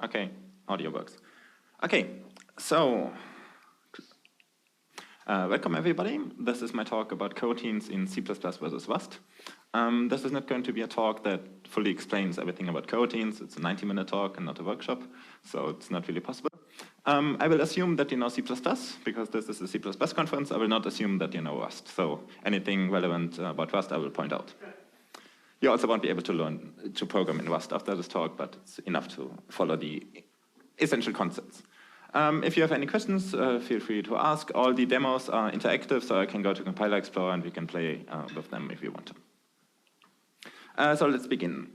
Okay, audio works. Okay, so welcome everybody. This is my talk about coroutines in C++ versus Rust. This is not going to be a talk that fully explains everything about coroutines. It's a 90-minute talk and not a workshop, so it's not really possible. I will assume that you know C++, because this is a C++ conference. I will not assume that you know Rust, so anything relevant about Rust I will point out. You also won't be able to learn to program in Rust after this talk, but it's enough to follow the essential concepts. If you have any questions, feel free to ask. All the demos are interactive, so I can go to Compiler Explorer and we can play with them if you want to. So let's begin.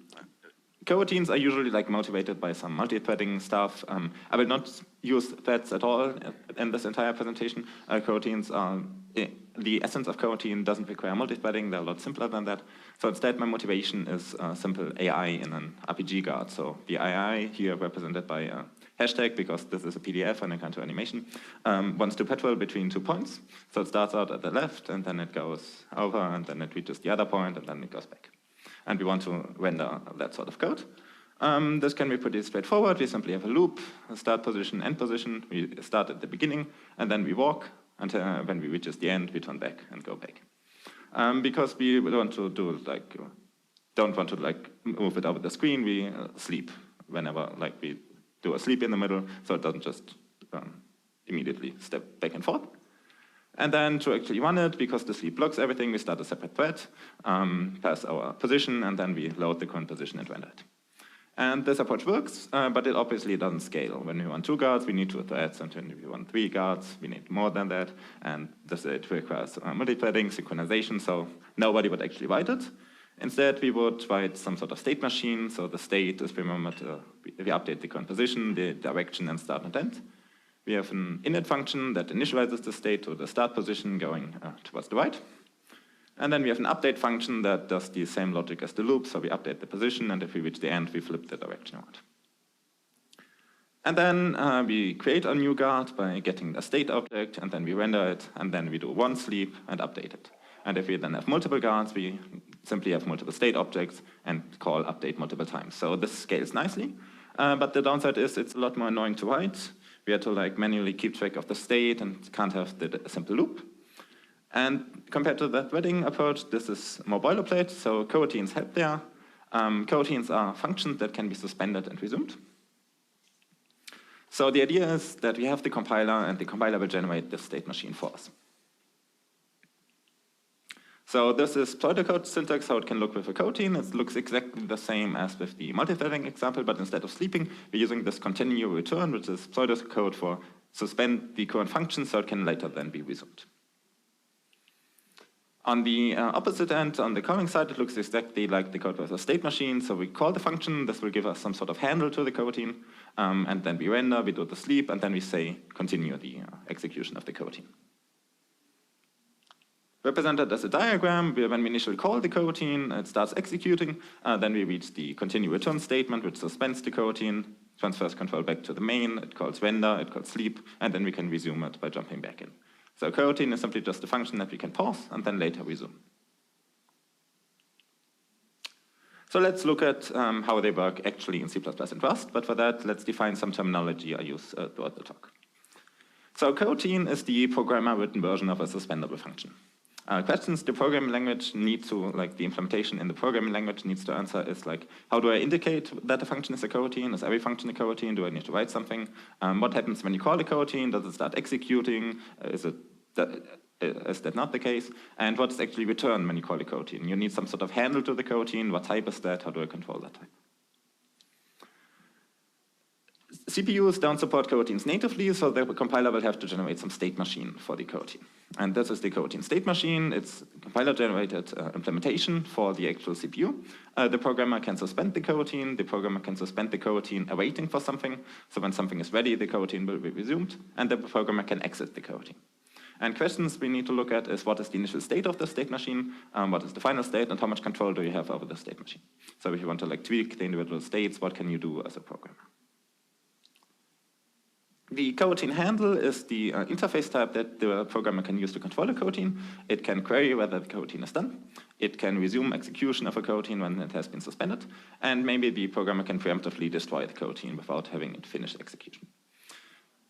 Coroutines are usually motivated by some multi-threading stuff. I will not use threads at all in this entire presentation. Coroutines are, the essence of coroutine doesn't require multi-threading. They're a lot simpler than that. So instead, my motivation is simple AI in an RPG guard. So the AI here represented by a hashtag, because this is a PDF and I can't do animation, wants to patrol between 2 points. So it starts out at the left, and then it goes over, and then it reaches the other point, and then it goes back. And we want to render that sort of code. This can be pretty straightforward. We simply have a loop, a start position, end position. We start at the beginning, and then we walk until when we reach the end, we turn back and go back. Because we want to do don't want to move it over the screen, we sleep whenever we do a sleep in the middle, so it doesn't just immediately step back and forth. And then to actually run it, because the sleep blocks everything, we start a separate thread, pass our position, and then we load the current position and render it. And this approach works, but it obviously doesn't scale. When we run 2 guards, we need 2 threads, and when we run 3 guards, we need more than that. And it requires multi-threading, synchronization, so nobody would actually write it. Instead, we would write some sort of state machine, so the state is remembered, we update the current position, the direction, and start and end. We have an init function that initializes the state to the start position going towards the right. And then we have an update function that does the same logic as the loop, so we update the position, and if we reach the end, we flip the direction around. And then we create a new guard by getting the state object, and then we render it, and then we do 1 sleep and update it. And if we then have multiple guards, we simply have multiple state objects and call update multiple times. So this scales nicely, but the downside is it's a lot more annoying to write. We have to manually keep track of the state and can't have the simple loop. And compared to the threading approach, this is more boilerplate, so coroutines help there. Coroutines are functions that can be suspended and resumed. So the idea is that we have the compiler, and the compiler will generate the state machine for us. So this is pseudocode syntax, how it can look with a coroutine. It looks exactly the same as with the multi-threading example, but instead of sleeping, we're using this continue return, which is pseudocode for suspend the current function so it can later then be resumed. On the opposite end, on the calling side, it looks exactly like the code with a state machine. So we call the function, this will give us some sort of handle to the coroutine, and then we render, we do the sleep, and then we say continue the execution of the coroutine. Represented as a diagram, where when we initially call the coroutine, it starts executing, then we reach the continue return statement, which suspends the coroutine, transfers control back to the main, it calls render, it calls sleep, and then we can resume it by jumping back in. So coroutine is simply just a function that we can pause and then later resume. So let's look at how they work actually in C++ and Rust, but for that, let's define some terminology I use throughout the talk. So coroutine is the programmer-written version of a suspendable function. Questions the programming language needs to, the implementation in the programming language needs to answer is how do I indicate that a function is a coroutine? Is every function a coroutine? Do I need to write something? What happens when you call a coroutine? Does it start executing? Is that not the case? And what's actually returned when you call a coroutine? You need some sort of handle to the coroutine. What type is that? How do I control that type? CPUs don't support coroutines natively, so the compiler will have to generate some state machine for the coroutine. And this is the coroutine state machine. It's a compiler-generated implementation for the actual CPU. The programmer can suspend the coroutine. The programmer can suspend the coroutine awaiting for something. So when something is ready, the coroutine will be resumed, and the programmer can exit the coroutine. And questions we need to look at is what is the initial state of the state machine, what is the final state, and how much control do you have over the state machine. So if you want to tweak the individual states, what can you do as a programmer? The coroutine handle is the interface type that the programmer can use to control a coroutine. It can query whether the coroutine is done. It can resume execution of a coroutine when it has been suspended. And maybe the programmer can preemptively destroy the coroutine without having it finish execution.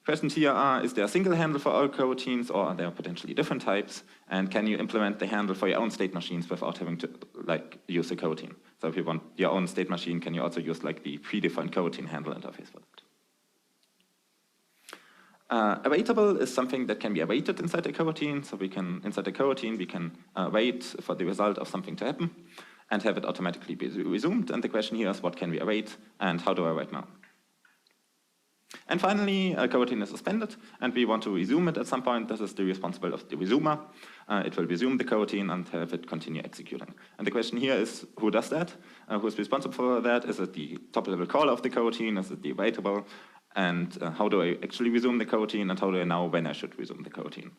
Questions here are, is there a single handle for all coroutines, or are there potentially different types? And can you implement the handle for your own state machines without having to use a coroutine? So if you want your own state machine, can you also use the predefined coroutine handle interface for that? Awaitable is something that can be awaited inside a coroutine. So inside a coroutine, we can wait for the result of something to happen and have it automatically be resumed. And the question here is, what can we await and how do I await now? And finally, a coroutine is suspended and we want to resume it at some point. This is the responsible of the resumer. It will resume the coroutine and have it continue executing. And the question here is, who does that? Who is responsible for that? Is it the top-level caller of the coroutine? Is it the awaitable? And how do I actually resume the coroutine, and how do I know when I should resume the coroutine?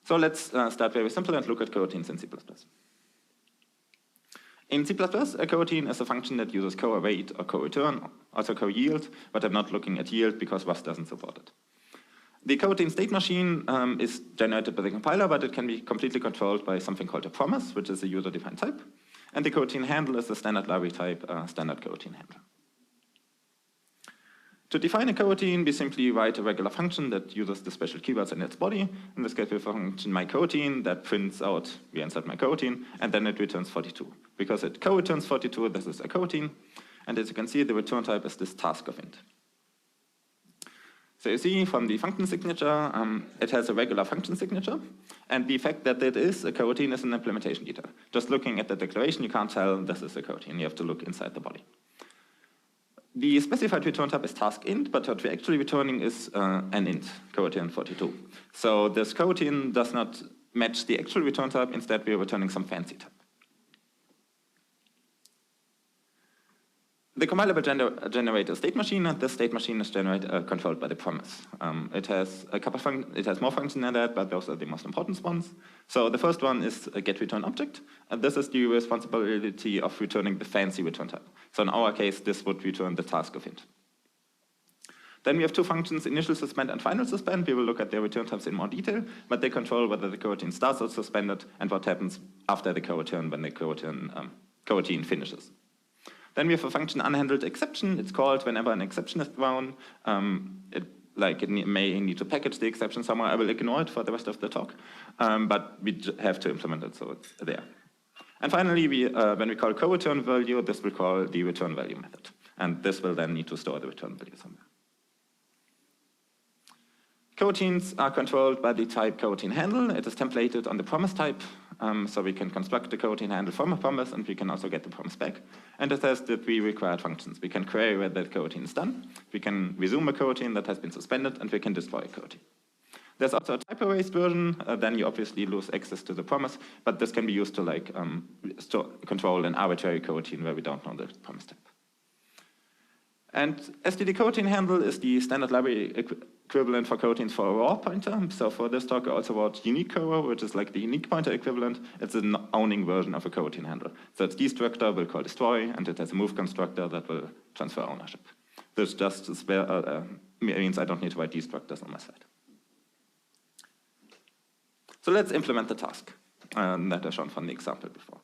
So let's start very simple and look at coroutines in C++. In C++, a coroutine is a function that uses co-await or co-return, also co-yield, but I'm not looking at yield because Rust doesn't support it. The coroutine state machine is generated by the compiler, but it can be completely controlled by something called a promise, which is a user-defined type. And the coroutine handle is a standard library type, standard coroutine handle. To define a coroutine, we simply write a regular function that uses the special keywords in its body. In this case, we function myCoroutine that prints out, we insert myCoroutine, and then it returns 42. Because it co-returns 42, this is a coroutine. And as you can see, the return type is this task of int. So you see from the function signature, it has a regular function signature. And the fact that it is a coroutine is an implementation detail. Just looking at the declaration, you can't tell this is a coroutine. You have to look inside the body. The specified return type is task int, but what we're actually returning is an int, coroutine 42. So this coroutine does not match the actual return type. Instead, we're returning some fancy type. The compiler will generate a state machine, and this state machine is controlled by the promise. It has more functions than that, but those are the most important ones. So the first one is a getReturnObject, and this is the responsibility of returning the fancy return type. So in our case, this would return the task of int. Then we have two functions, initial suspend and final suspend. We will look at their return types in more detail, but they control whether the coroutine starts or suspended and what happens after the coroutine when the coroutine finishes. Then we have a function unhandled exception. It's called whenever an exception is thrown. It may need to package the exception somewhere. I will ignore it for the rest of the talk, but we have to implement it, so it's there. And finally, when we call co-return value, this will call the return value method. And this will then need to store the return value somewhere. Coroutines are controlled by the type coroutine handle. It is templated on the promise type, so we can construct the coroutine handle from a promise, and we can also get the promise back. And it has the three required functions. We can query whether the coroutine is done, we can resume a coroutine that has been suspended, and we can destroy a coroutine. There's also a type erased version. Then you obviously lose access to the promise, but this can be used to control an arbitrary coroutine where we don't know the promise type. And std coroutine handle is the standard library equivalent for coroutines for a raw pointer. So for this talk, I also wrote unique coro, which is like the unique pointer equivalent. It's an owning version of a coroutine handle. So its destructor will call destroy, and it has a move constructor that will transfer ownership. This just means I don't need to write destructors on my side. So let's implement the task that I showed from the example before.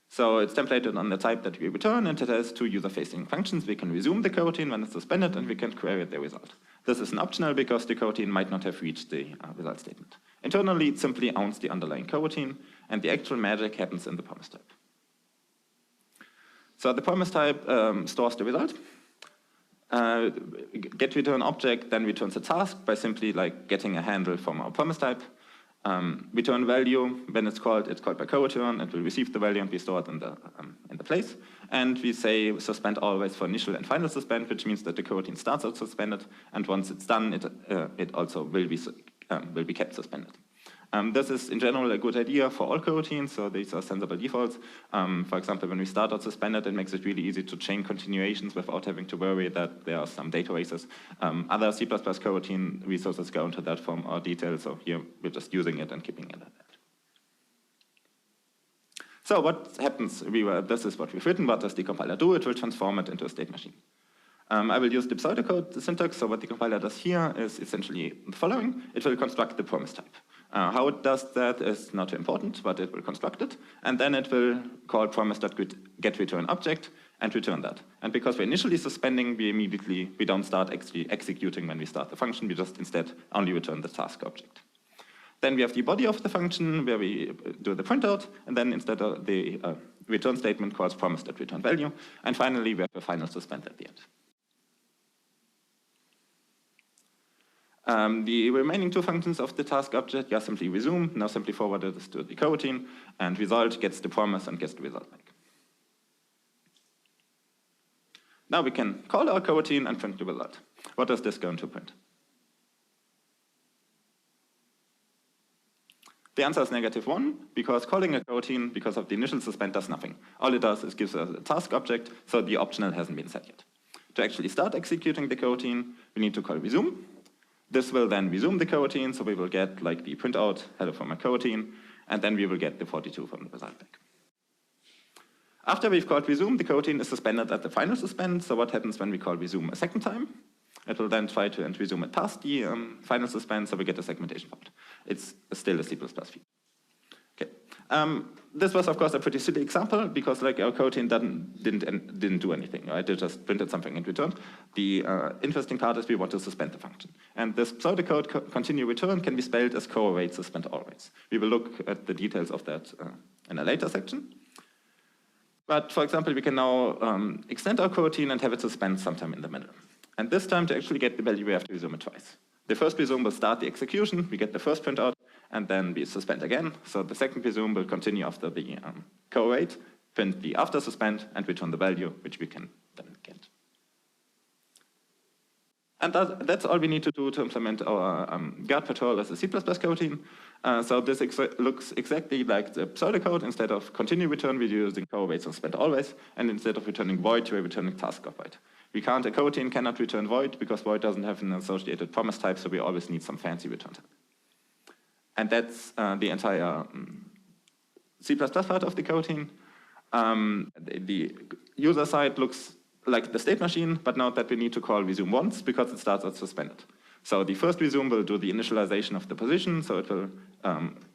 So it's templated on the type that we return, and it has two user-facing functions. We can resume the coroutine when it's suspended, and we can query the result. This is an optional because the coroutine might not have reached the result statement. Internally, it simply owns the underlying coroutine, and the actual magic happens in the promise type. So the promise type stores the result. GetReturnObject then returns a task by simply getting a handle from our promise type. Return value, when it's called by co-return. It will receive the value and be stored in the place. And we say suspend always for initial and final suspend, which means that the coroutine starts out suspended, and once it's done, it also will be kept suspended. This is in general a good idea for all coroutines, so these are sensible defaults. For example, when we start out suspended, it makes it really easy to chain continuations without having to worry that there are some data races. Other C++ coroutine resources go into that for more detail, so here we're just using it and keeping it at that. So what happens? This is what we've written. What does the compiler do? It will transform it into a state machine. I will use the pseudocode syntax, so what the compiler does here is essentially the following. It will construct the promise type. How it does that is not too important, but it will construct it, and then it will call promise.getReturnObject and return that. And because we're initially suspending, we don't start actually executing when we start the function, we just instead only return the task object. Then we have the body of the function where we do the printout, and then instead of the return statement calls promise.returnValue, and finally we have a final suspend at the end. The remaining two functions of the task object are simply resume, now simply forwarded this to the coroutine, and result gets the promise and gets the result back. Now we can call our coroutine and print the result. What is this going to print? The answer is -1, because calling a coroutine because of the initial suspend does nothing. All it does is gives us a task object, so the optional hasn't been set yet. To actually start executing the coroutine, we need to call resume. This will then resume the coroutine, so we will get like the printout, hello from my coroutine, and then we will get the 42 from the result back. After we've called resume, the coroutine is suspended at the final suspend, so what happens when we call resume a second time? It will then try to resume it past the final suspend, so we get a segmentation fault. It's still a C++ feature. Okay. This was, of course, a pretty silly example because, like, our coroutine didn't do anything, right? It just printed something and returned. The interesting part is we want to suspend the function, and this pseudocode continue return can be spelled as correlate suspend always. We will look at the details of that in a later section. But for example, we can now extend our coroutine and have it suspend sometime in the middle. And this time, to actually get the value, we have to resume it twice. The first resume will start the execution, we get the first printout, and then we suspend again. So the second resume will continue after the correlate, print the after suspend, and return the value, which we can then get. And that's all we need to do to implement our guard patrol as a C++ coroutine. So this looks exactly like the pseudocode. Instead of continue return, we're using correlate suspend always, and instead of returning void, we're returning task of void. A coroutine cannot return void because void doesn't have an associated promise type, so we always need some fancy return type. And that's the entire C++ part of the coroutine. The user side looks like the state machine, but note that we need to call resume once because it starts as suspended. So the first resume will do the initialization of the position, so it will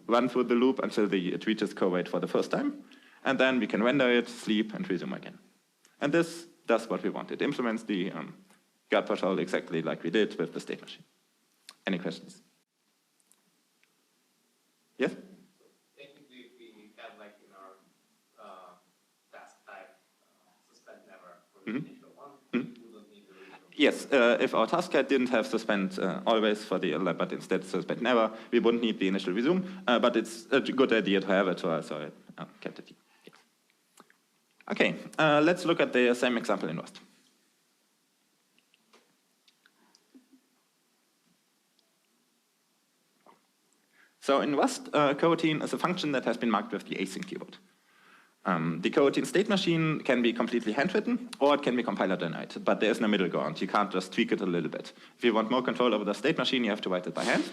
run through the loop until it reaches correlate for the first time, and then we can render it, sleep, and resume again. And this does what we want. It implements the guard patrol exactly like we did with the state machine. Any questions? Yes? Technically, if we have like in our task type suspend never for the initial one, we don't need the resume. Yes, if our task type didn't have suspend always for the but instead suspend never, we wouldn't need the initial resume, but it's a good idea to have it, so I kept it. Yes. Okay, let's look at the same example in Rust. So in Rust, coroutine is a function that has been marked with the async keyword. The coroutine state machine can be completely handwritten, or it can be compiler generated, but there is no middle ground. You can't just tweak it a little bit. If you want more control over the state machine, you have to write it by hand.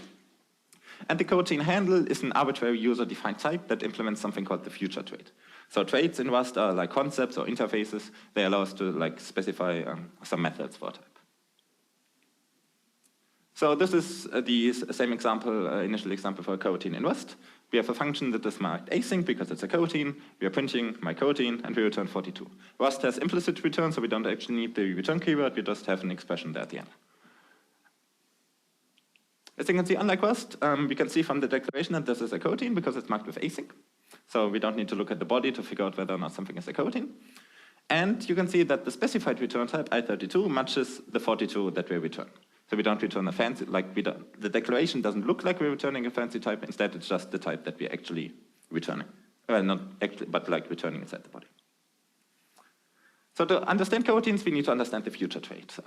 And the coroutine handle is an arbitrary user-defined type that implements something called the future trait. So traits in Rust are like concepts or interfaces. They allow us to like specify some methods for a type. So this is the same example, initial example for a coroutine in Rust. We have a function that is marked async because it's a coroutine. We are printing my coroutine, and we return 42. Rust has implicit return, so we don't actually need the return keyword. We just have an expression there at the end. As you can see, unlike Rust, we can see from the declaration that this is a coroutine because it's marked with async. So we don't need to look at the body to figure out whether or not something is a coroutine. And you can see that the specified return type, i32, matches the 42 that we return. So we don't return a fancy, the declaration doesn't look like we're returning a fancy type. Instead, it's just the type that we're actually returning. Well, not actually, but like returning inside the body. So to understand coroutines, we need to understand the future trait.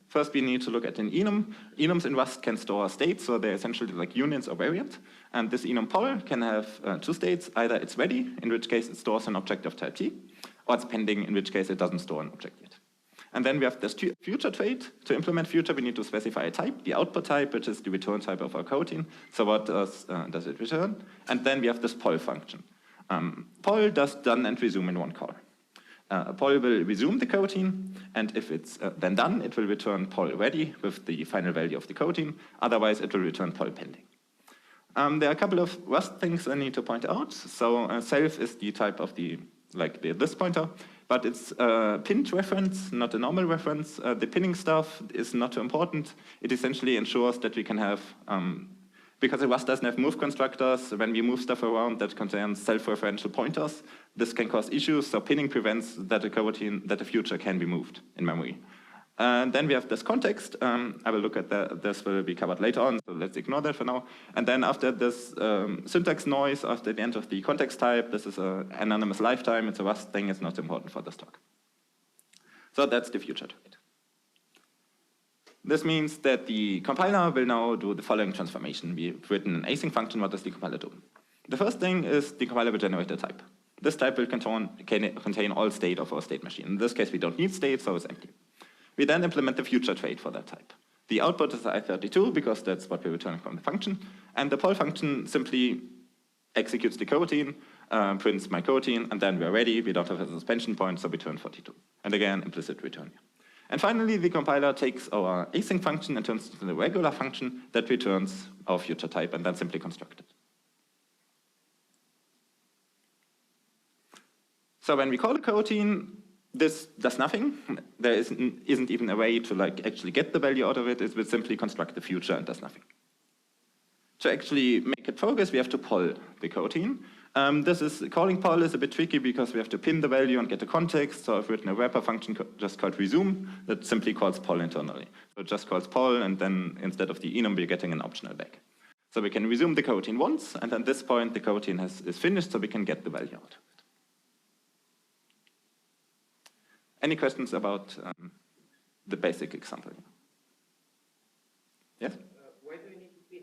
First, we need to look at an enum. Enums in Rust can store states, so they're essentially like unions or variant. And this enum poll can have two states. Either it's ready, in which case it stores an object of type T, or it's pending, in which case it doesn't store an object yet. And then we have this future trait. To implement future, we need to specify a type, the output type, which is the return type of our coroutine. So what does it return? And then we have this poll function. Poll does done and resume in one call. poll will resume the coroutine, and if it's then done, it will return poll ready with the final value of the coroutine. Otherwise, it will return poll pending. There are a couple of Rust things I need to point out. So self is the type of the this pointer, but it's a pinned reference, not a normal reference. The pinning stuff is not too important. It essentially ensures that we can have, because Rust doesn't have move constructors, when we move stuff around that contains self-referential pointers, this can cause issues. So pinning prevents that a coroutine, that a future can be moved in memory. And then we have this context. I will look at that. This will be covered later on, so let's ignore that for now. And then after this syntax noise, after the end of the context type, this is an anonymous lifetime. It's a Rust thing. It's not important for this talk. So that's the future trait. This means that the compiler will now do the following transformation. We've written an async function. What does the compiler do? The first thing is the compiler will generate a type. This type will contain all state of our state machine. In this case, we don't need state, so it's empty. We then implement the future trait for that type. The output is I32 because that's what we're returning from the function. And the poll function simply executes the coroutine, prints my coroutine, and then we're ready. We don't have a suspension point, so we return 42. And again, implicit return here. And finally, the compiler takes our async function and turns it into a regular function that returns our future type and then simply construct it. So when we call a coroutine, this does nothing. There isn't even a way to actually get the value out of it. It will simply construct the future and does nothing. To actually make it progress, we have to poll the coroutine. Calling poll is a bit tricky because we have to pin the value and get the context. So I've written a wrapper function just called resume that simply calls poll internally. So it just calls poll, and then instead of the enum, we're getting an optional back. So we can resume the coroutine once, and at this point, the coroutine is finished, so we can get the value out. Any questions about the basic example? Yes? Why do you need to pin?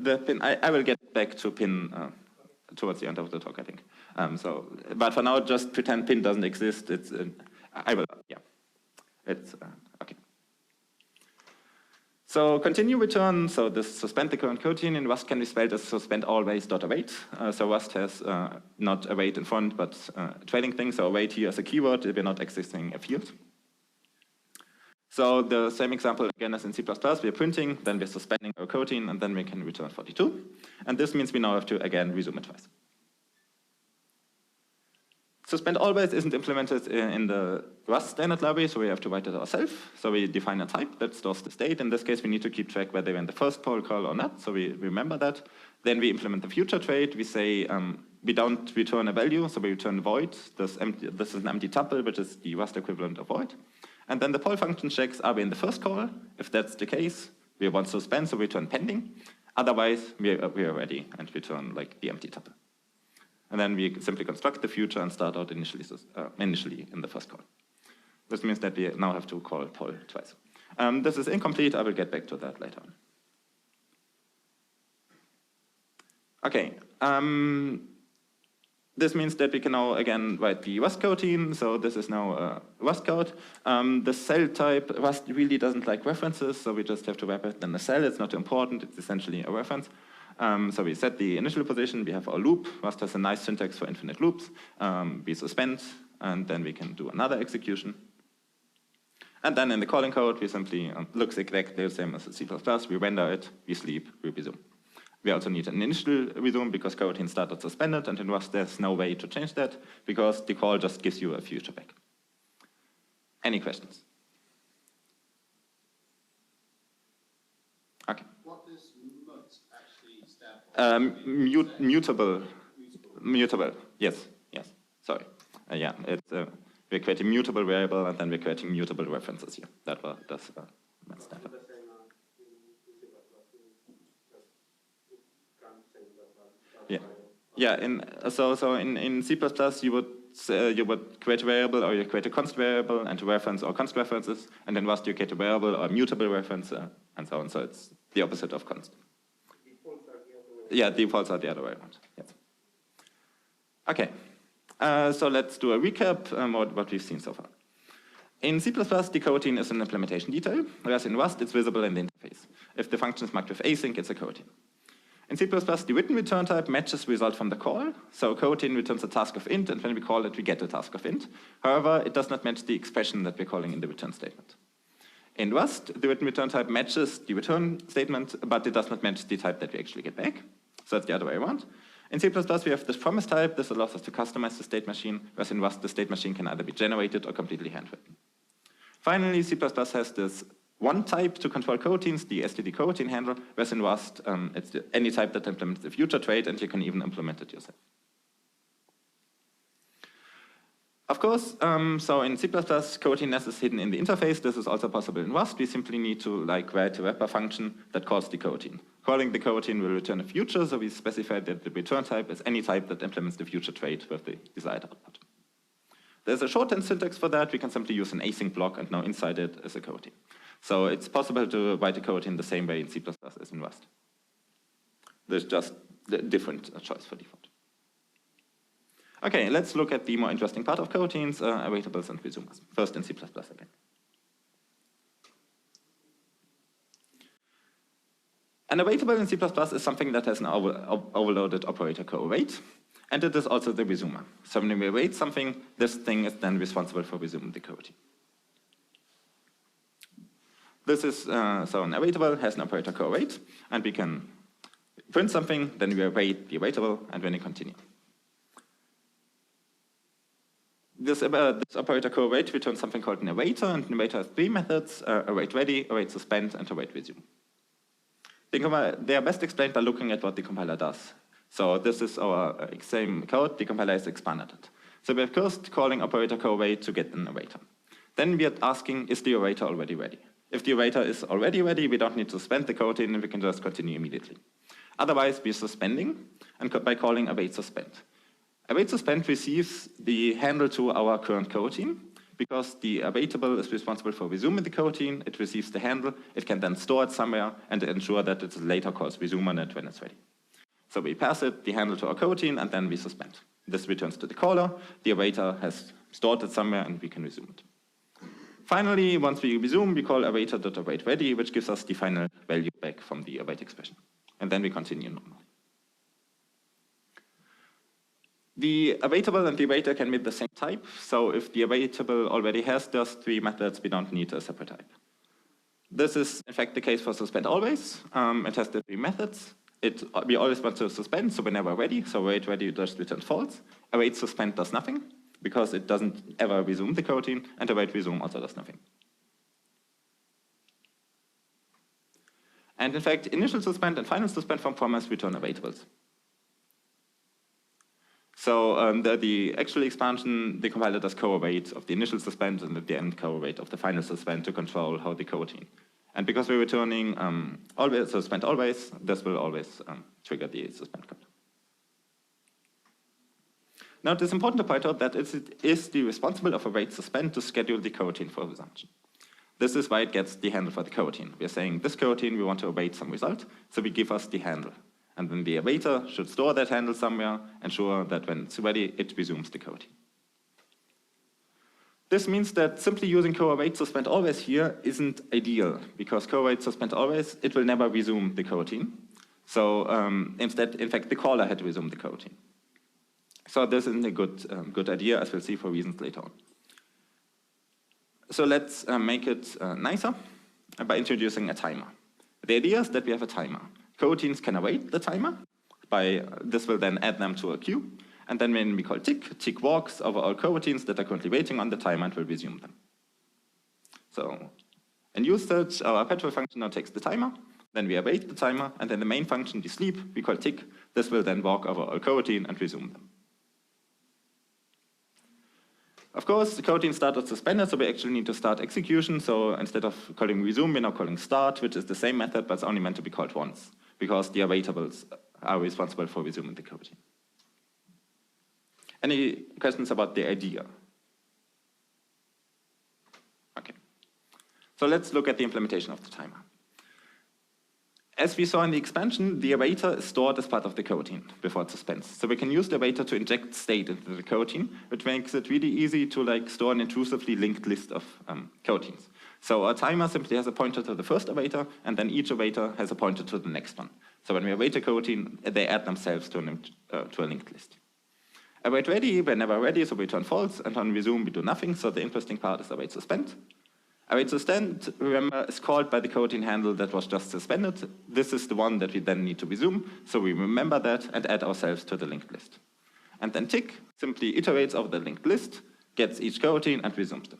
The pin. I will get back to pin towards the end of the talk, I think. But for now, just pretend pin doesn't exist. It's. I will. Yeah. It's okay. So continue return. So this suspend the current coroutine in Rust can be spelled as suspend always.await. So Rust has not await in front, but trailing thing. So await here as a keyword. We're not accessing a field. So the same example again as in C++. We're printing, then we're suspending our coroutine, and then we can return 42. And this means we now have to again resume it twice. Suspend always isn't implemented in the Rust standard library, so we have to write it ourselves. So we define a type that stores the state. In this case, we need to keep track whether we're in the first poll call or not, so we remember that. Then we implement the future trait. We say we don't return a value, so we return void. This is an empty tuple, which is the Rust equivalent of void. And then the poll function checks, are we in the first call? If that's the case, we want to suspend, so we return pending. Otherwise, we are ready and return the empty tuple. And then we simply construct the future and start out initially in the first call. This means that we now have to call poll twice. This is incomplete. I will get back to that later on. Okay. This means that we can now, again, write the Rust coroutine. So this is now a Rust code. The cell type, Rust really doesn't like references, so we just have to wrap it in a cell. It's not important. It's essentially a reference. So we set the initial position, we have our loop. Rust has a nice syntax for infinite loops. We suspend, and then we can do another execution. And then in the calling code, we simply looks exactly the same as the C++. We render it, we sleep, we resume. We also need an initial resume because coroutine started suspended, and in Rust there's no way to change that because the call just gives you a future back. Any questions? Okay. Mutable. Yes. Sorry. Yeah. It's we're creating mutable variable and then we're creating mutable references here. That's standard. Yeah. So in C++ you would create a variable or you create a const variable and a reference or const references, and in Rust you create a variable or a mutable reference and so on. So it's the opposite of const. Yeah, defaults are the other way around. Yes. Okay, so let's do a recap what we've seen so far. In C++, the coroutine is an implementation detail, whereas in Rust, it's visible in the interface. If the function is marked with async, it's a coroutine. In C++, the written return type matches the result from the call. So coroutine returns a task of int, and when we call it, we get a task of int. However, it does not match the expression that we're calling in the return statement. In Rust, the written return type matches the return statement, but it does not match the type that we actually get back. So that's the other way around. In C++, we have this promise type. This allows us to customize the state machine, whereas in Rust, the state machine can either be generated or completely handwritten. Finally, C++ has this one type to control coroutines, the std coroutine handle, whereas in Rust, it's any type that implements the future trait, and you can even implement it yourself. Of course, so in C++, coroutine is hidden in the interface. This is also possible in Rust. We simply need to write a wrapper function that calls the coroutine. Calling the coroutine will return a future, so we specify that the return type is any type that implements the future trait with the desired output. There's a shorthand syntax for that. We can simply use an async block, and now inside it is a coroutine. So it's possible to write a coroutine the same way in C++ as in Rust. There's just a different choice for default. Okay, let's look at the more interesting part of coroutines, awaitables and resumers. First in C++ again. An awaitable in C++ is something that has an overloaded operator co-await, and it is also the resumer. So when we await something, this thing is then responsible for resuming the coroutine. This is, so an awaitable has an operator co-await, and we can print something, then we await the awaitable, and then we continue. This operator co-await returns something called an awaiter, and an awaiter has three methods: await ready, await suspend, and await resume. They are best explained by looking at what the compiler does. So this is our same code. The compiler has expanded it. So we're first calling operator co-await to get an awaiter. Then we are asking, is the awaiter already ready? If the awaiter is already ready, we don't need to suspend the coroutine, and we can just continue immediately. Otherwise, we're suspending, and by calling await suspend. Await suspend receives the handle to our current coroutine. Because the awaitable is responsible for resuming the coroutine, it receives the handle, it can then store it somewhere, and ensure that it later calls resume on it when it's ready. So we pass it, the handle to our coroutine, and then we suspend. This returns to the caller, the awaiter has stored it somewhere, and we can resume it. Finally, once we resume, we call awaiter.await ready, which gives us the final value back from the await expression. And then we continue normally. The awaitable and the awaiter can be the same type. So if the awaitable already has those three methods, we don't need a separate type. This is, in fact, the case for suspend always. It has the three methods. We always want to suspend, so we're never ready. So await ready just returns false. Await suspend does nothing, because it doesn't ever resume the coroutine, and await resume also does nothing. And in fact, initial suspend and final suspend from promise return awaitables. So the actual expansion, the compiler does co-await of the initial suspend, and at the end co-await of the final suspend to control how the coroutine. And because we're returning always suspend always, this will always trigger the suspend code. Now it is important to point out that it is the responsible of await suspend to schedule the coroutine for resumption. This is why it gets the handle for the coroutine. We're saying this coroutine we want to await some result, so we give us the handle. And then the awaiter should store that handle somewhere, ensure that when it's ready, it resumes the coroutine. This means that simply using co-await suspend always here isn't ideal, because co-await suspend always, it will never resume the coroutine. So instead, in fact, the caller had to resume the coroutine. So this isn't a good idea, as we'll see for reasons later on. So let's make it nicer by introducing a timer. The idea is that we have a timer. Coroutines can await the timer. This will then add them to a queue. And then when we call tick, tick walks over all coroutines that are currently waiting on the timer and will resume them. So in usage, our petrol function now takes the timer, then we await the timer, and then the main function, the sleep, we call tick. This will then walk over all coroutine and resume them. Of course, the coroutine started suspended, so we actually need to start execution. So instead of calling resume, we're now calling start, which is the same method, but it's only meant to be called once, because the awaitables are responsible for resuming the coroutine. Any questions about the idea? Okay. So let's look at the implementation of the timer. As we saw in the expansion, the awaiter is stored as part of the coroutine before it suspends. So we can use the awaiter to inject state into the coroutine, which makes it really easy to store an intrusively linked list of coroutines. So our timer simply has a pointer to the first awaiter, and then each awaiter has a pointer to the next one. So when we await a coroutine, they add themselves to a linked list. Await ready, we're never ready, so we return false, and on resume we do nothing, so the interesting part is await suspend. Await suspend, remember, is called by the coroutine handle that was just suspended. This is the one that we then need to resume, so we remember that and add ourselves to the linked list. And then tick simply iterates over the linked list, gets each coroutine, and resumes them.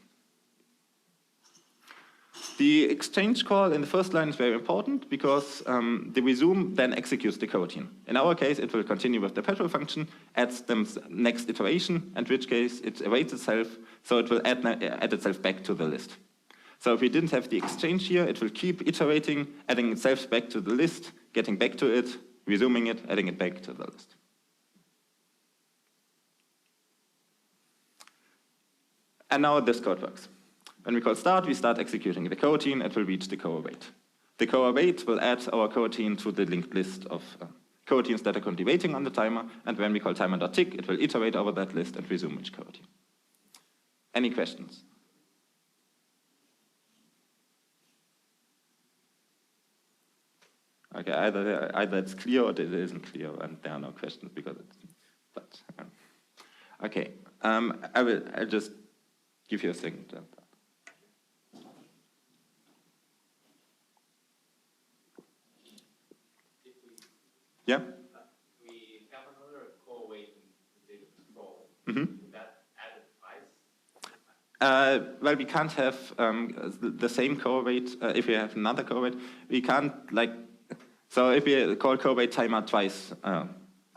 The exchange call in the first line is very important because the resume then executes the coroutine. In our case, it will continue with the petrol function, adds the next iteration, in which case it awaits itself, so it will add itself back to the list. So if we didn't have the exchange here, it will keep iterating, adding itself back to the list, getting back to it, resuming it, adding it back to the list. And now this code works. When we call start, we start executing the coroutine, it will reach the co-await. The co-await will add our coroutine to the linked list of coroutines that are currently waiting on the timer, and when we call timer.tick, it will iterate over that list and resume each coroutine. Any questions? Okay, either it's clear or it isn't clear, and there are no questions because it's, okay, I'll just give you a second. Yeah? We have another co-await in the control. Mm-hmm. Is that added twice? Well, we can't have the same co-await if we have another co-await. We can't, so if we call co-await timer twice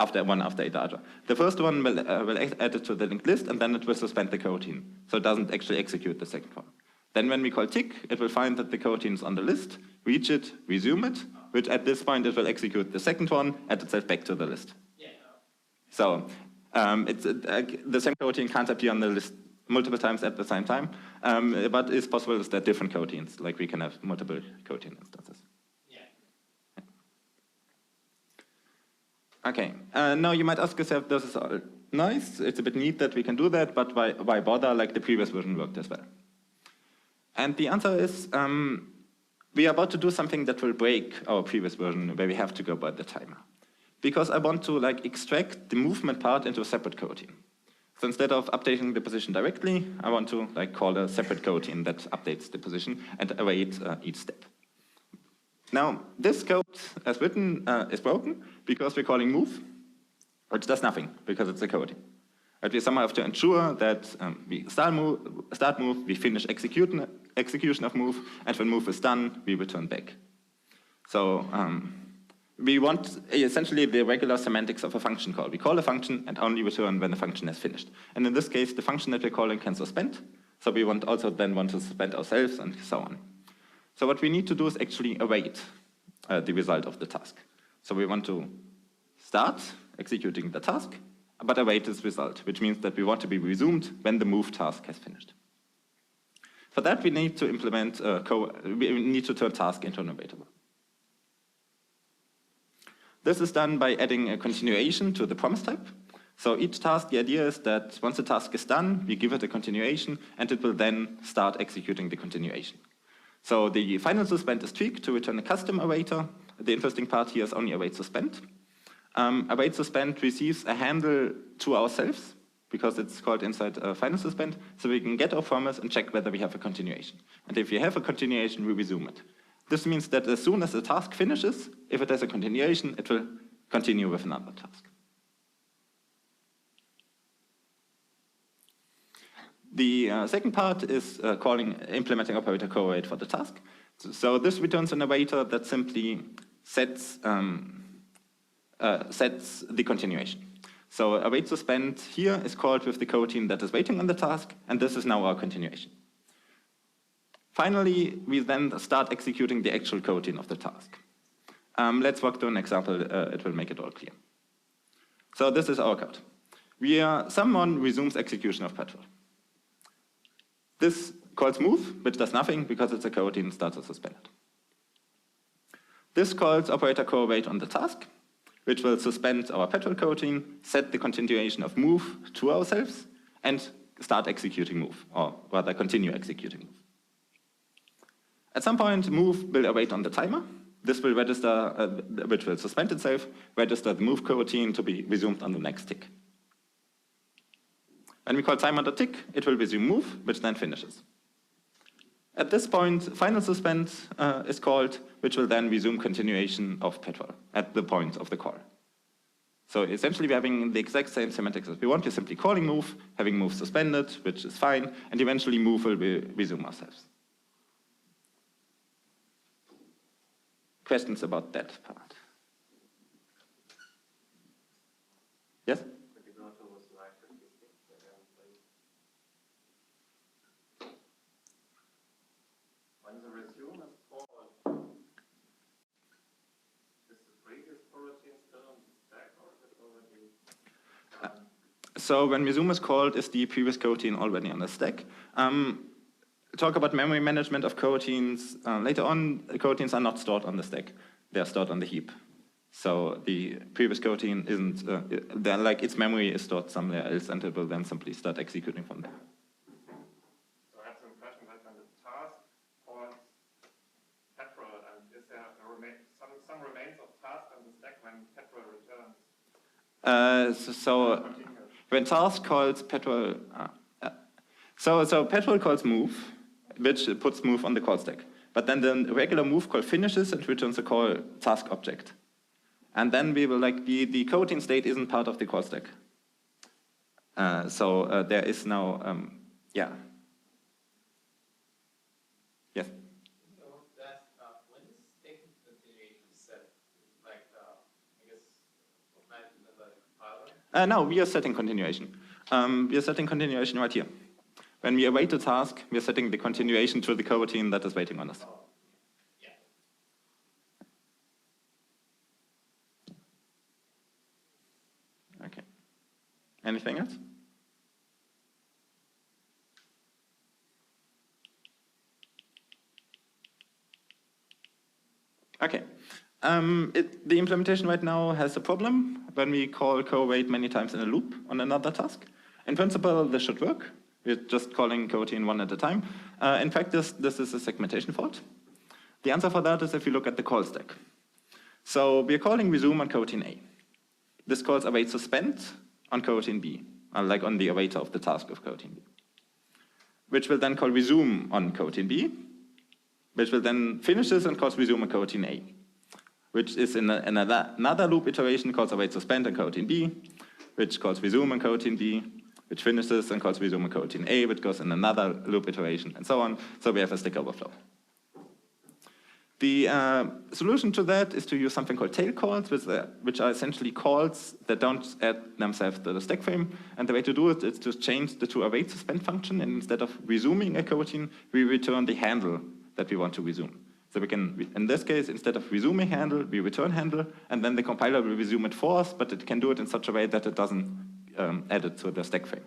after each other. The first one will add it to the linked list, and then it will suspend the coroutine. So it doesn't actually execute the second one. Then when we call tick, it will find that the coroutine is on the list, reach it, resume it, which at this point it will execute the second one, add itself back to the list. Yeah. So the same coroutine can't appear on the list multiple times at the same time, but it's possible that different coroutines, like we can have multiple coroutine instances. Yeah. Okay, now you might ask yourself, this is all nice, it's a bit neat that we can do that, but why bother, like the previous version worked as well? And the answer is, we are about to do something that will break our previous version where we have to go by the timer. Because I want to extract the movement part into a separate coroutine. So instead of updating the position directly, I want to call a separate coroutine that updates the position and await each step. Now, this code as written is broken because we're calling move, which does nothing because it's a coroutine. But we somehow have to ensure that we start move, we finish execution of move, and when move is done, we return back. So we want essentially the regular semantics of a function call. We call a function and only return when the function has finished. And in this case, the function that we're calling can suspend. So we also then want to suspend ourselves and so on. So what we need to do is actually await the result of the task. So we want to start executing the task, but await this result, which means that we want to be resumed when the move task has finished. For that, we need to implement we need to turn task into an awaitable. This is done by adding a continuation to the promise type. So each task, the idea is that once the task is done, we give it a continuation, and it will then start executing the continuation. So the final suspend is tweaked to return a custom awaiter. The interesting part here is only await suspend. Await suspend receives a handle to ourselves, because it's called inside final suspend, so we can get our promise and check whether we have a continuation. And if we have a continuation, we resume it. This means that as soon as the task finishes, if it has a continuation, it will continue with another task. The second part is implementing operator co-await for the task. So this returns an awaiter that simply sets the continuation. So await suspend here is called with the coroutine that is waiting on the task, and this is now our continuation. Finally, we then start executing the actual coroutine of the task. Let's walk through an example, it will make it all clear. So this is our code. Someone resumes execution of petrol. This calls move, which does nothing because it's a coroutine starts as suspended. This calls operator co-await on the task, which will suspend our petrol coroutine, set the continuation of move to ourselves, and start executing move, or rather continue executing move. At some point, move will await on the timer, this will register, which will suspend itself, register the move coroutine to be resumed on the next tick. When we call time_tick, it will resume move, which then finishes. At this point, final suspend is called, which will then resume continuation of petrol at the point of the call. So essentially, we're having the exact same semantics as we want. We're simply calling move, having move suspended, which is fine, and eventually move will resume ourselves. Questions about that part? Yes? When the resume is called, is the previous coroutine still on the stack, or is it already done? So when resume is called, is the previous coroutine already on the stack? Talk about memory management of coroutines. Later on, coroutines are not stored on the stack. They are stored on the heap. So the previous coroutine isn't, like its memory is stored somewhere else, and it will then simply start executing from there. So I have the impression that when the task calls petrol, and is there some remains of task on the stack when petrol returns? So when task calls petrol, so petrol calls move, which puts move on the call stack. But then the regular move call finishes and returns a call task object. And then we will the coroutine state isn't part of the call stack. So there is now, yeah. Yes? So that, when is taking continuation set? Like, I guess, automatically by the compiler? No, we are setting continuation. We are setting continuation right here. When we await a task, we are setting the continuation to the coroutine that is waiting on us. Oh, yeah. Okay. Anything else? Okay. The implementation right now has a problem when we call cowait many times in a loop on another task. In principle, this should work. We're just calling coroutine one at a time. In practice, this is a segmentation fault. The answer for that is if you look at the call stack. So we're calling resume on coroutine A. This calls await suspend on coroutine B, like on the awaiter of the task of coroutine B, which will then call resume on coroutine B, which will then finishes and calls resume on coroutine A, which is in another loop iteration calls await suspend on coroutine B, which calls resume on coroutine B, which finishes and calls resume on coroutine A, which goes in another loop iteration, and so on. So we have a stack overflow. The solution to that is to use something called tail calls, which are essentially calls that don't add themselves to the stack frame. And the way to do it is to change the toAwait suspend function, and instead of resuming a coroutine, we return the handle that we want to resume. So we can, in this case, instead of resuming handle, we return handle, and then the compiler will resume it for us, but it can do it in such a way that it doesn't add it to the stack frame.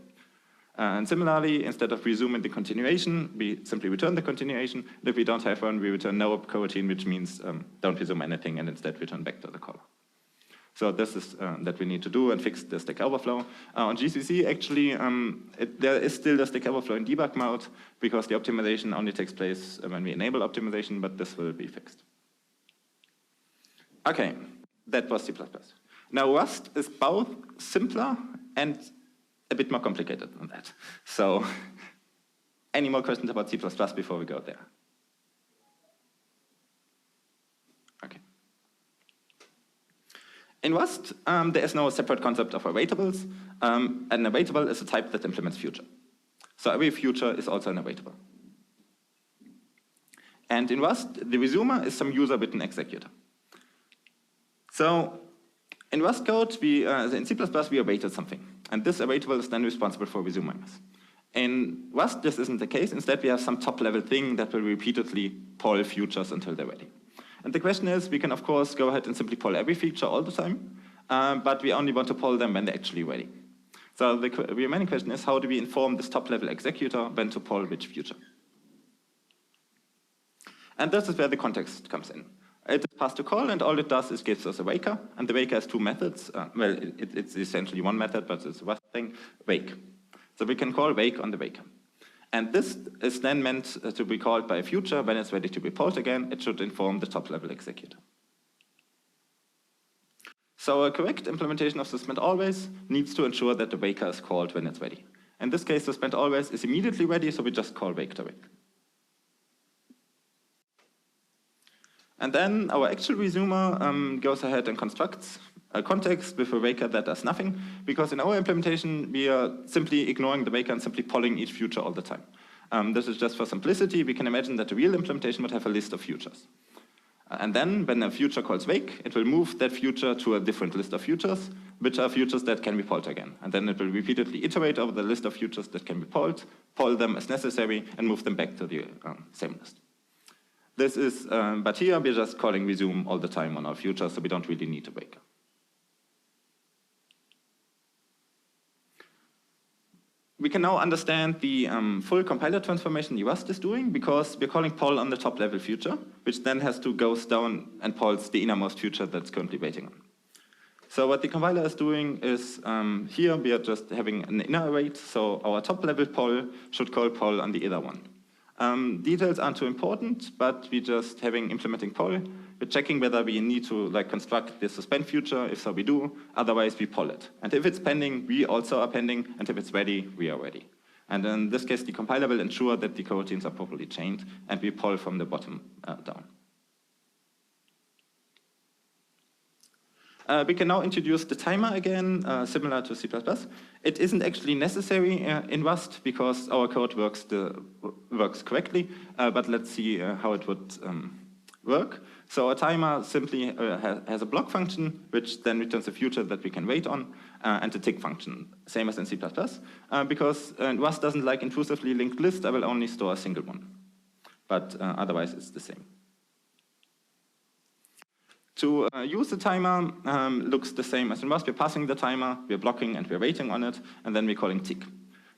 And similarly, instead of resuming the continuation, we simply return the continuation. And if we don't have one, we return no coroutine, which means don't resume anything, and instead return back to the caller. So this is that we need to do and fix the stack overflow. On GCC, actually, there is still the stack overflow in debug mode because the optimization only takes place when we enable optimization, but this will be fixed. Okay, that was C++. Now Rust is both simpler and a bit more complicated than that. So, any more questions about C++ before we go there? Okay. In Rust, there is no separate concept of awaitables. An awaitable is a type that implements future. So every future is also an awaitable. And in Rust, the resumer is some user-written executor. So in Rust code, in C++, we awaited something. And this awaitable is then responsible for resuming us. In Rust, this isn't the case. Instead, we have some top-level thing that will repeatedly poll futures until they're ready. And the question is, we can, of course, go ahead and simply poll every feature all the time, but we only want to poll them when they're actually ready. So the remaining question is, how do we inform this top-level executor when to poll which future? And this is where the context comes in. It is passed to call, and all it does is gives us a waker, and the waker has two methods. Well, it's essentially one method, but it's a Rust thing, wake. So we can call wake on the waker. And this is then meant to be called by a future when it's ready to be polled again. It should inform the top-level executor. So a correct implementation of the spend always needs to ensure that the waker is called when it's ready. In this case, the spend always is immediately ready, so we just call wake directly. And then our actual resumer goes ahead and constructs a context with a waker that does nothing, because in our implementation, we are simply ignoring the waker and simply polling each future all the time. This is just for simplicity. We can imagine that the real implementation would have a list of futures. And then when a future calls wake, it will move that future to a different list of futures, which are futures that can be polled again. And then it will repeatedly iterate over the list of futures that can be polled, poll them as necessary, and move them back to the same list. This is, but here we're just calling resume all the time on our future, so we don't really need a waker. We can now understand the full compiler transformation Rust is doing, because we're calling poll on the top level future, which then has to go down and polls the innermost future that's currently waiting on. So what the compiler is doing is, here we are just having an inner await, so our top level poll should call poll on the inner one. Details aren't too important, but we're just implementing poll. We're checking whether we need to construct the suspend future. If so, we do. Otherwise, we poll it. And if it's pending, we also are pending. And if it's ready, we are ready. And in this case, the compiler will ensure that the coroutines are properly chained, and we poll from the bottom down. We can now introduce the timer again, similar to C++. It isn't actually necessary in Rust because our code works correctly, but let's see how it would work. So a timer simply has a block function, which then returns a future that we can wait on, and a tick function, same as in C++. Because Rust doesn't like intrusively linked lists, I will only store a single one. But otherwise, it's the same. To use the timer looks the same as in Rust. We're passing the timer, we're blocking, and we're waiting on it, and then we're calling tick.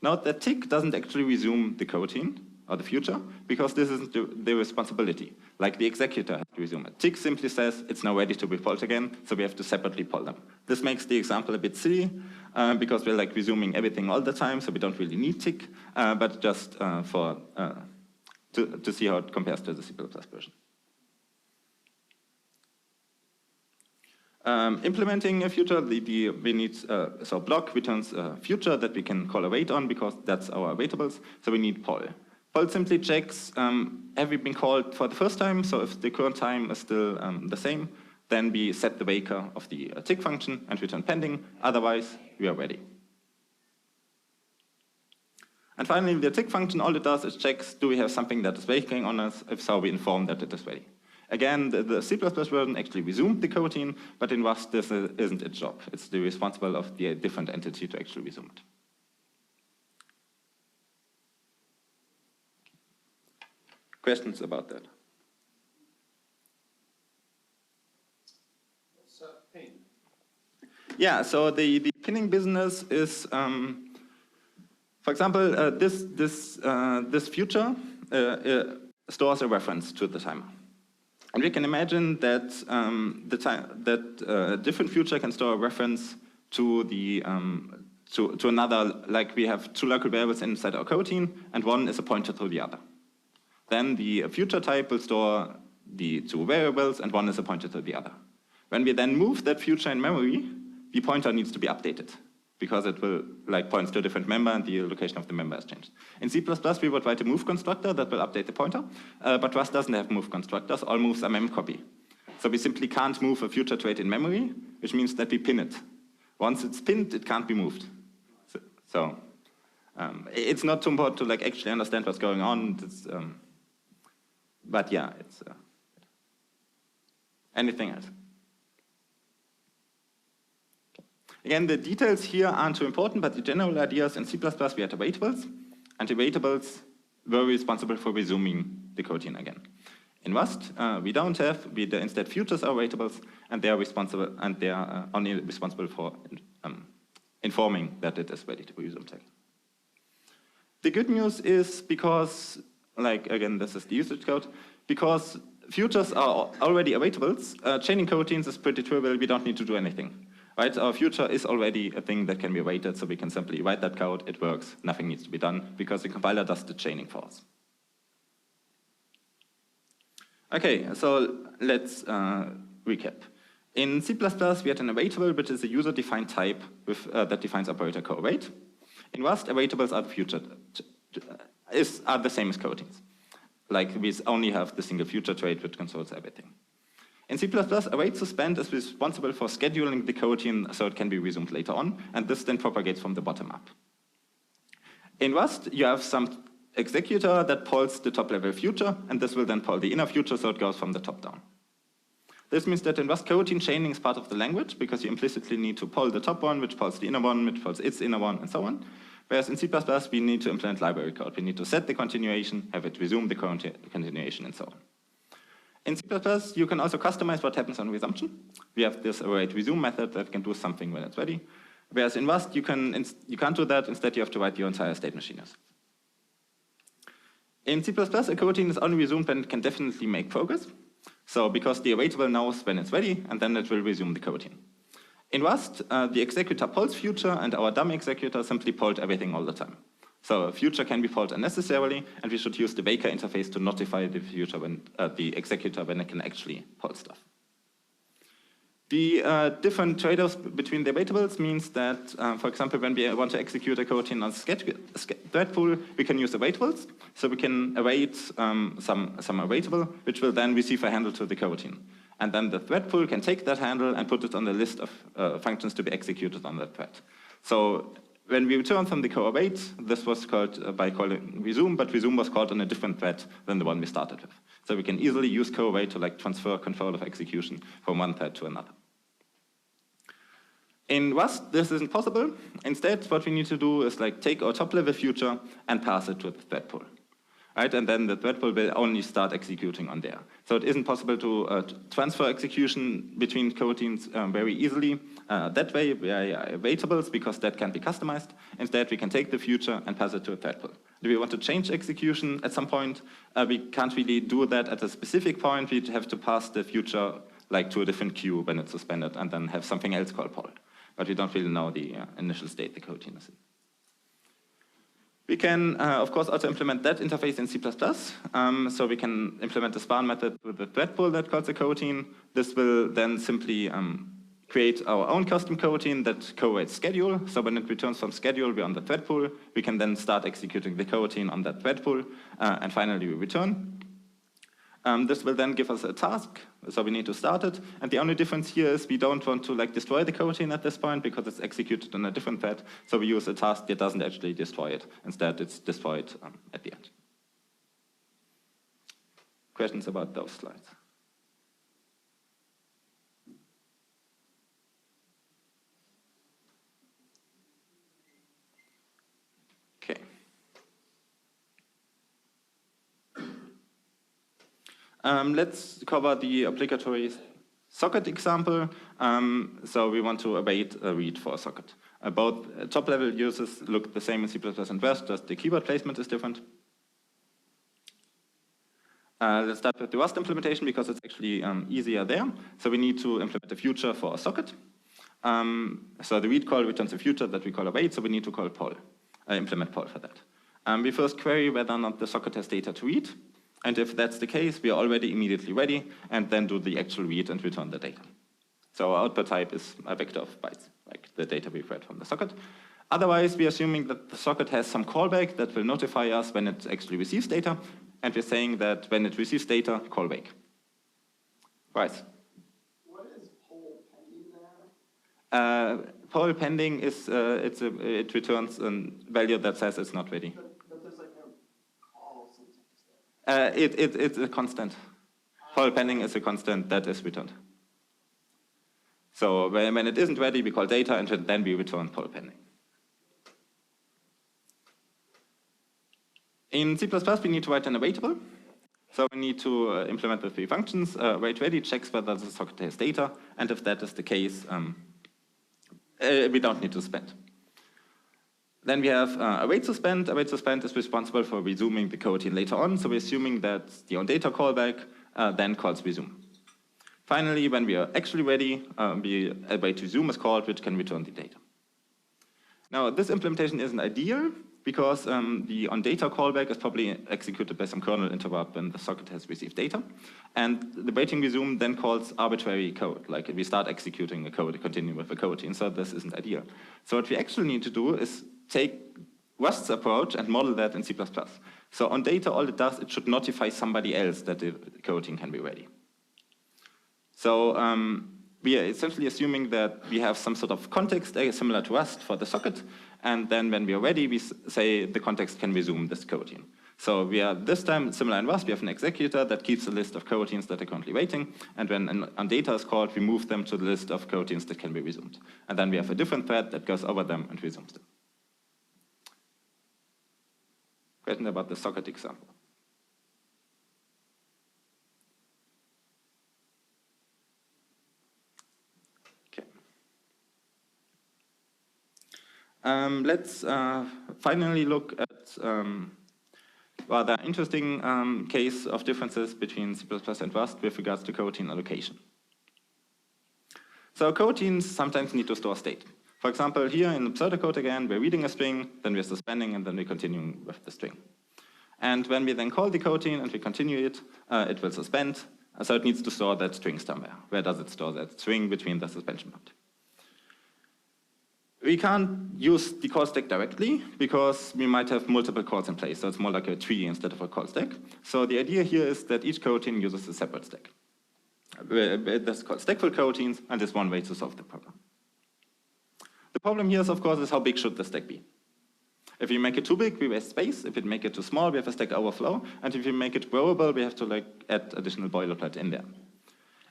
Note that tick doesn't actually resume the coroutine, or the future, because this isn't the responsibility. Like the executor has to resume it. Tick simply says it's now ready to be polled again, so we have to separately poll them. This makes the example a bit silly, because we're resuming everything all the time, so we don't really need tick, but just to see how it compares to the C++ version. Implementing a future, we need, so block returns a future that we can call await on, because that's our awaitables, so we need poll. Poll simply checks, have we been called for the first time? So if the current time is still the same, then we set the waker of the tick function and return pending. Otherwise, we are ready. And finally, the tick function, all it does is checks, do we have something that is waiting on us? If so, we inform that it is ready. Again, the C++ version actually resumed the coroutine, but in Rust, this isn't its job. It's the responsible of the different entity to actually resume it. Questions about that? What's pin? Yeah, so the pinning business is, for example, this future stores a reference to the timer. And we can imagine that a different future can store a reference to to another, like we have two local variables inside our coroutine, and one is a pointer to the other. Then the future type will store the two variables, and one is a pointer to the other. When we then move that future in memory, the pointer needs to be updated, because it will points to a different member and the location of the member has changed. In C++, we would write a move constructor that will update the pointer, but Rust doesn't have move constructors. All moves are memcopy. So we simply can't move a future trait in memory, which means that we pin it. Once it's pinned, it can't be moved. So it's not too important to actually understand what's going on. It's, but yeah, it's anything else. Again, the details here aren't too important, but the general idea is in C++ we had awaitables, and awaitables were responsible for resuming the coroutine again. In Rust, we don't have, instead futures are awaitables, and they are responsible, and they are only responsible for informing that it is ready to be resumed again. The good news is because, again, this is the usage code, because futures are already awaitables, chaining coroutines is pretty trivial, we don't need to do anything. Right, our future is already a thing that can be awaited, so we can simply write that code, it works, nothing needs to be done, because the compiler does the chaining for us. Okay, so let's recap. In C++, we had an awaitable, which is a user-defined type with, that defines operator co-await. In Rust, awaitables are the future, are the same as coroutines. Like, we only have the single future trait, which controls everything. In C++, await suspend is responsible for scheduling the coroutine so it can be resumed later on, and this then propagates from the bottom up. In Rust, you have some executor that polls the top-level future, and this will then poll the inner future, so it goes from the top down. This means that in Rust, coroutine chaining is part of the language, because you implicitly need to poll the top one, which polls the inner one, which polls its inner one, and so on. Whereas in C++, we need to implement library code. We need to set the continuation, have it resume the continuation, and so on. In C++, you can also customize what happens on resumption. We have this await resume method that can do something when it's ready. Whereas in Rust, you can't do that. Instead, you have to write your entire state machine yourself. In C++, a coroutine is only resumed when it can definitely make progress. So because the awaitable knows when it's ready, and then it will resume the coroutine. In Rust, the executor polls future, and our dummy executor simply polled everything all the time. So future can be polled unnecessarily, and we should use the Waker interface to notify the future when the executor when it can actually poll stuff. The different trade-offs between the awaitables means that, for example, when we want to execute a coroutine on thread pool, we can use awaitables. So we can await some awaitable, which will then receive a handle to the coroutine. And then the thread pool can take that handle and put it on the list of functions to be executed on that thread. So when we return from the co-await, this was called by calling resume, but resume was called on a different thread than the one we started with. So we can easily use co-await to transfer control of execution from one thread to another. In Rust, this isn't possible. Instead, what we need to do is take our top-level future and pass it to the thread pool. Right? And then the thread pool will only start executing on there. So it isn't possible to transfer execution between coroutines very easily that way via awaitables, because that can't be customized. Instead, we can take the future and pass it to a thread pool. Do we want to change execution at some point? We can't really do that at a specific point. We have to pass the future to a different queue when it's suspended, and then have something else called poll. But we don't really know the initial state the coroutine is in. We can, of course, also implement that interface in C++. So we can implement a span method with the thread pool that calls a coroutine. This will then simply create our own custom coroutine that co-awaits schedule. So when it returns from schedule, we're on the thread pool. We can then start executing the coroutine on that thread pool. And finally, we return. This will then give us a task, so we need to start it. And the only difference here is we don't want to destroy the coroutine at this point because it's executed on a different thread. So we use a task that doesn't actually destroy it. Instead, it's destroyed at the end. Questions about those slides? Okay. Let's cover the obligatory socket example. So we want to await a read for a socket. Both top-level uses look the same in C++ and Rust, just the keyboard placement is different. Let's start with the Rust implementation because it's actually easier there. So we need to implement a future for a socket. So the read call returns a future that we call await, so we need to call poll, implement poll for that. We first query whether or not the socket has data to read. And if that's the case, we are already immediately ready, and then do the actual read and return the data. So our output type is a vector of bytes, like the data we've read from the socket. Otherwise, we're assuming that the socket has some callback that will notify us when it actually receives data, and we're saying that when it receives data, call wake. Right. What is poll pending there? Poll pending is it returns a value that says it's not ready. But there's no call syntax there. It's a constant. Poll pending is a constant that is returned. So when it isn't ready, we call data, and then we return poll pending. In C++, we need to write an awaitable. So we need to implement the three functions. Await ready checks whether the socket has data, and if that is the case, we don't need to suspend. Then we have await suspend. Await suspend is responsible for resuming the coroutine later on. So we're assuming that the onData callback then calls resume. Finally, when we are actually ready, await resume is called, which can return the data. Now, this implementation isn't ideal because the onData callback is probably executed by some kernel interrupt when the socket has received data. And the waiting resume then calls arbitrary code, like if we start executing the code, continue with the coroutine, so this isn't ideal. So what we actually need to do is take Rust's approach and model that in C++. So onData, all it does, it should notify somebody else that the coroutine can be ready. So we are essentially assuming that we have some sort of context similar to Rust for the socket, and then when we are ready, we say the context can resume this coroutine. So we are, this time, similar in Rust, we have an executor that keeps a list of coroutines that are currently waiting, and when onData is called, we move them to the list of coroutines that can be resumed. And then we have a different thread that goes over them and resumes them. Question about the socket example. Let's finally look at rather interesting case of differences between C++ and Rust with regards to coroutine allocation. So coroutines sometimes need to store state. For example, here in the pseudocode again, we're reading a string, then we're suspending, and then we're continuing with the string. And when we then call the coroutine and we continue it, it will suspend, so it needs to store that string somewhere. Where does it store that string between the suspension point? We can't use the call stack directly because we might have multiple calls in place, so it's more like a tree instead of a call stack. So the idea here is that each coroutine uses a separate stack. That's called stackful coroutines, and it's one way to solve the problem. The problem here is, of course, is how big should the stack be? If you make it too big, we waste space. If you make it too small, we have a stack overflow. And if you make it growable, we have to add additional boilerplate in there.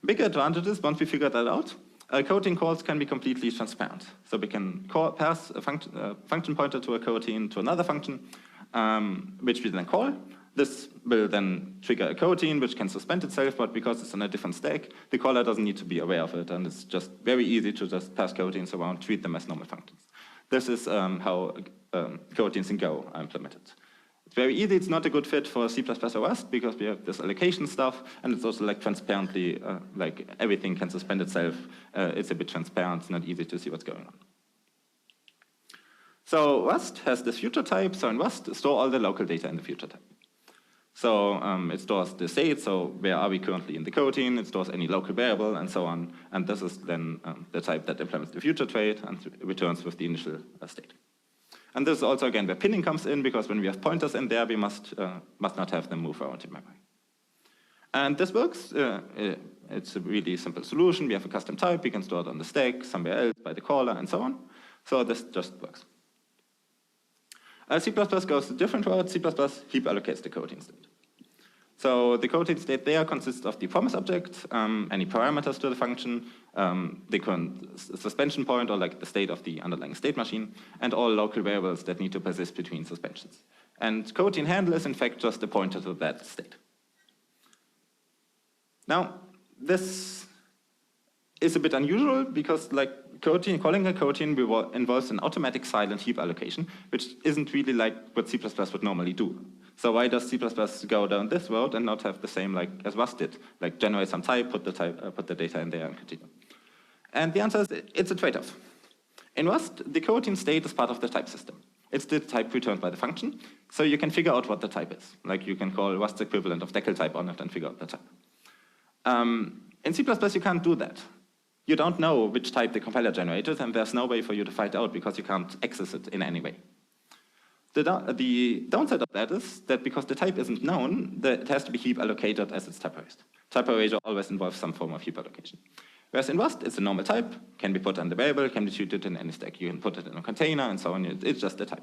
Bigger advantage is, once we figure that out, coroutine calls can be completely transparent. So we can pass a function pointer to a coroutine to another function, which we then call. This will then trigger a coroutine, which can suspend itself, but because it's on a different stack, the caller doesn't need to be aware of it, and it's just very easy to just pass coroutines around, treat them as normal functions. This is how coroutines in Go are implemented. It's very easy. It's not a good fit for C++ or Rust because we have this allocation stuff, and it's also transparently, everything can suspend itself. It's a bit transparent. It's not easy to see what's going on. So Rust has this future type. So in Rust, store all the local data in the future type. So it stores the state, so where are we currently in the coroutine, it stores any local variable, and so on. And this is then the type that implements the future trait and returns with the initial state. And this is also, again, where pinning comes in, because when we have pointers in there, we must not have them move around in memory. And this works. It's a really simple solution. We have a custom type. We can store it on the stack, somewhere else, by the caller, and so on. So this just works. C++ goes a different route. C++ heap allocates the coroutine state. So the coroutine state there consists of the promise object, any parameters to the function, the current suspension point, or the state of the underlying state machine, and all local variables that need to persist between suspensions. And coroutine handle is in fact just a pointer to that state. Now, this is a bit unusual because calling a coroutine involves an automatic silent heap allocation, which isn't really like what C++ would normally do. So why does C++ go down this road and not have the same as Rust did, generate some type, put the data in there, and continue? And the answer is it's a trade-off. In Rust, the coroutine state is part of the type system. It's the type returned by the function, so you can figure out what the type is. You can call Rust's equivalent of decal type on it and figure out the type. In C++, you can't do that. You don't know which type the compiler generated, and there's no way for you to find out because you can't access it in any way. The downside of that is that because the type isn't known, it has to be heap allocated as it's type erased. Type erasure always involves some form of heap allocation. Whereas in Rust, it's a normal type, can be put on the variable, can be treated in any stack. You can put it in a container and so on. It's just a type.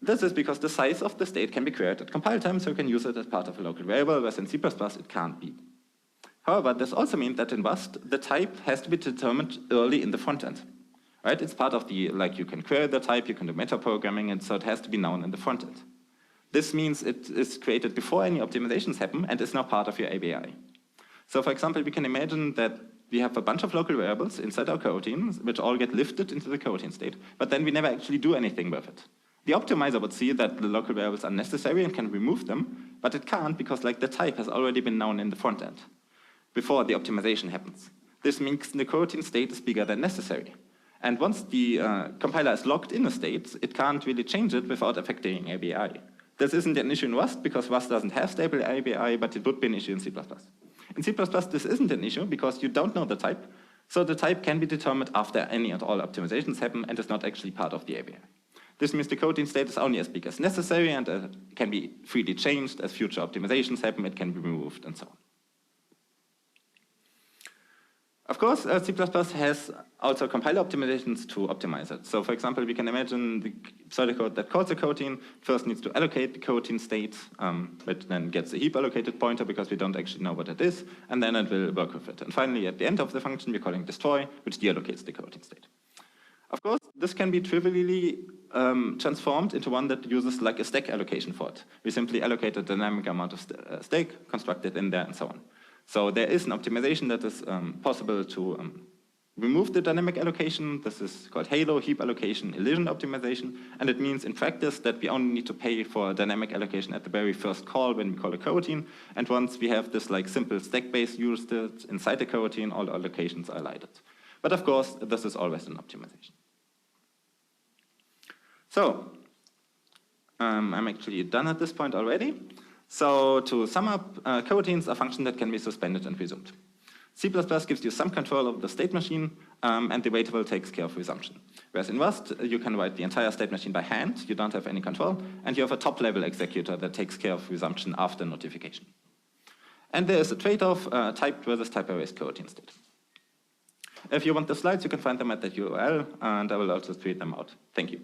This is because the size of the state can be queried at compile time, so you can use it as part of a local variable, whereas in C++ it can't be. However, this also means that in Rust, the type has to be determined early in the front end. Right? It's part of the, you can query the type, you can do metaprogramming, and so it has to be known in the front end. This means it is created before any optimizations happen and is now part of your ABI. So for example, we can imagine that we have a bunch of local variables inside our coroutines, which all get lifted into the coroutine state, but then we never actually do anything with it. The optimizer would see that the local variables are necessary and can remove them, but it can't because the type has already been known in the front end before the optimization happens. This means the coroutine state is bigger than necessary. And once the compiler is locked in a state, it can't really change it without affecting ABI. This isn't an issue in Rust because Rust doesn't have stable ABI, but it would be an issue in C++. In C++, this isn't an issue because you don't know the type, so the type can be determined after any and all optimizations happen and is not actually part of the ABI. This means the coroutine state is only as big as necessary and can be freely changed as future optimizations happen, it can be removed and so on. Of course, C++ has also compiler optimizations to optimize it. So for example, we can imagine the pseudocode that calls a coroutine first needs to allocate the coroutine state, which then gets a heap allocated pointer because we don't actually know what it is, and then it will work with it. And finally, at the end of the function, we're calling destroy, which deallocates the coroutine state. Of course, this can be trivially transformed into one that uses like a stack allocation for it. We simply allocate a dynamic amount of stack, construct it in there, and so on. So there is an optimization that is possible to remove the dynamic allocation. This is called Halo, heap allocation, elision optimization. And it means in practice that we only need to pay for dynamic allocation at the very first call when we call a coroutine. And once we have this like simple stack-based used inside the coroutine, all allocations are elided. But of course, this is always an optimization. So I'm actually done at this point already. So to sum up, coroutines are functions that can be suspended and resumed. C++ gives you some control of the state machine, and the awaitable takes care of resumption. Whereas in Rust, you can write the entire state machine by hand, you don't have any control, and you have a top-level executor that takes care of resumption after notification. And there is a trade-off, typed versus type-erased coroutine state. If you want the slides, you can find them at that URL, and I will also tweet them out. Thank you.